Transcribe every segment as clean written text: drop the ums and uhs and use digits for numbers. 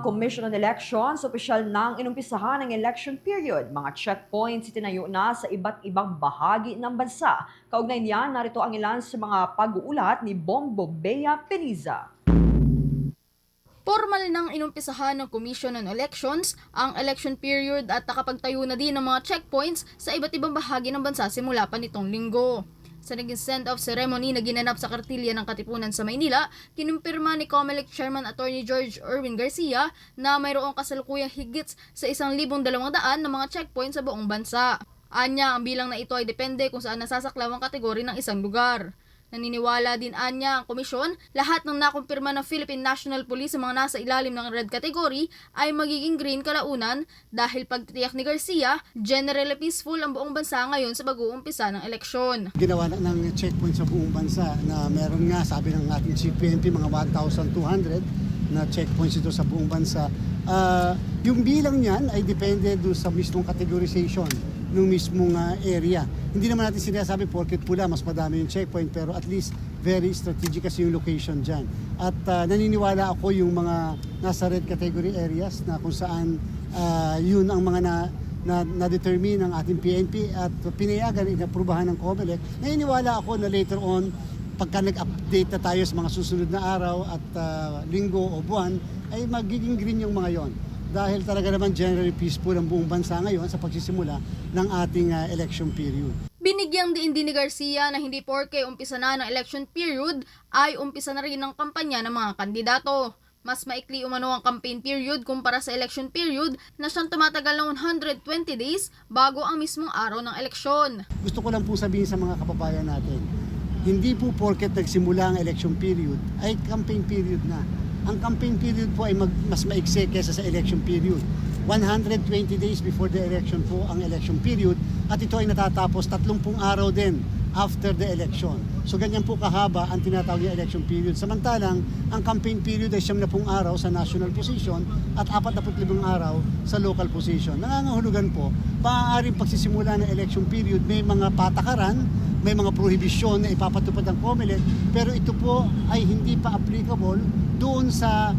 Commission on Elections, opisyal nang inumpisahan ang election period. Mga checkpoints itinayo na sa iba't ibang bahagi ng bansa. Kaugnay niyan, narito ang ilan sa mga pag-uulat ni Bombo Bea Peniza. Formal nang inumpisahan ng Commission on Elections ang election period at nakapagtayo na din ng mga checkpoints sa iba't ibang bahagi ng bansa simula pa nitong linggo. Sa naging send-off ceremony na ginanap sa Kartilya ng Katipunan sa Maynila, kinumpirma ni COMELEC Chairman Attorney George Erwin Garcia na mayroong kasalukuyang higit sa 1,200 na mga checkpoints sa buong bansa. Anya, ang bilang na ito ay depende kung saan nasasaklaw ang kategory ng isang lugar. Naniniwala din anya ang komisyon, lahat ng nakumpirma ng Philippine National Police sa mga nasa ilalim ng red category ay magiging green kalaunan dahil pagtitiyak ni Garcia, generally peaceful ang buong bansa ngayon sa pag-uumpisa ng eleksyon. Ginawa ng checkpoint sa buong bansa na meron nga, sabi ng ating Chief PNP, mga 1,200 na checkpoints ito sa buong bansa. Yung bilang niyan ay depende doon sa mismong categorization ng mismong area. Hindi naman natin sinasabi porket pula, mas madami yung checkpoint, pero at least very strategic kasi yung location dyan. At naniniwala ako yung mga nasa red category areas na kung saan yun ang mga na-determine ng ating PNP at pinayagan, inaprubahan ng COMELEC. Naniniwala ako na later on, pagka nag-update na tayo sa mga susunod na araw at linggo o buwan, ay magiging green yung mga yon. Dahil talaga naman generally peaceful ang buong bansa ngayon sa pagsisimula ng ating election period. Binigyang diin din ni Garcia na hindi porke umpisa na ng election period ay umpisa na rin ang kampanya ng mga kandidato. Mas maikli umano ang campaign period kumpara sa election period na siyang tumatagal ng 120 days bago ang mismong araw ng eleksyon. Gusto ko lang po sabihin sa mga kababayan natin, hindi po porket nagsimula ang election period ay campaign period na. Ang campaign period po ay mas maikse kesa sa election period. 120 days before the election po ang election period at ito ay natatapos 30 araw din after the election. So ganyan po kahaba ang tinatawag na election period. Samantalang ang campaign period ay 70 araw sa national position at 45 araw sa local position. Nangangahulugan po, maaaring pagsisimula ng election period may mga patakaran, may mga prohibisyon na ipapatupad ng COMELEC, pero ito po ay hindi pa applicable doon sa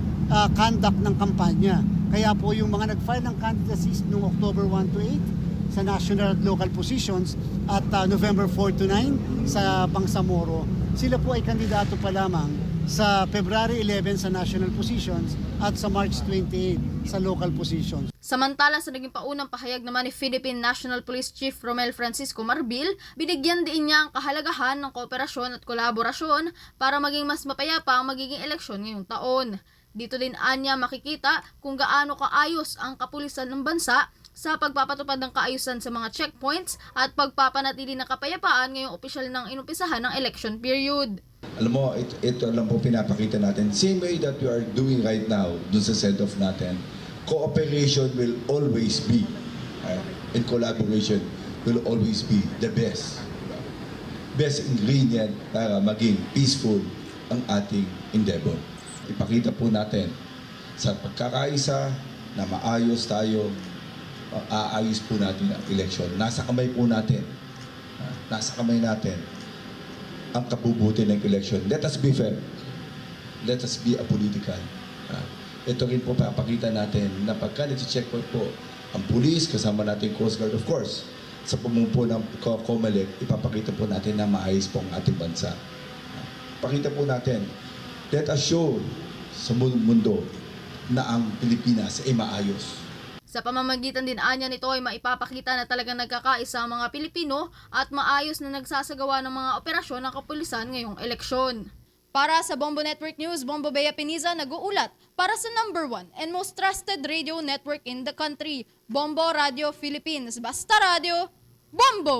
conduct ng kampanya. Kaya po yung mga nag-file ng candidacies noong October 1 to 8 sa national at local positions at November 4 to 9 sa Bangsamoro, sila po ay kandidato pa lamang sa February 11 sa national positions at sa March 28 sa local positions. Samantala sa naging paunang pahayag naman ni Philippine National Police Chief Romel Francisco Marbil, binigyan din niya ang kahalagahan ng kooperasyon at kolaborasyon para maging mas mapayapa ang magiging eleksyon ngayong taon. Dito din anya makikita kung gaano kaayos ang kapulisan ng bansa sa pagpapatupad ng kaayusan sa mga checkpoints at pagpapanatili ng kapayapaan ngayong opisyal ng inumpisahan ng election period. Alam mo, ito lang po pinapakita natin. Same way that we are doing right now dun sa send-off natin, cooperation will always be, and collaboration will always be the best. Best ingredient para maging peaceful ang ating endeavor. Ipakita po natin sa pagkakaisa na maayos tayo, aayos po natin ang election. Nasa kamay po natin. Nasa kamay natin ang kabubuti ng election. Let us be fair. Let us be apolitical. Ito rin po papakita natin na pagka nag-checkpoint po ang police, kasama natin Coast Guard, of course, sa pamumuno ng COMELEC, ipapakita po natin na maayos po ang ating bansa. Pakita po natin, let us show sa mundo na ang Pilipinas ay maayos. Sa pamamagitan din anya nito ay maipapakita na talagang nagkakaisa ang mga Pilipino at maayos na nagsasagawa ng mga operasyon ng kapulisan ngayong eleksyon. Para sa Bombo Network News, Bombo Bea Peniza nag-uulat para sa #1 and most trusted radio network in the country, Bombo Radio Philippines. Basta Radio, Bombo!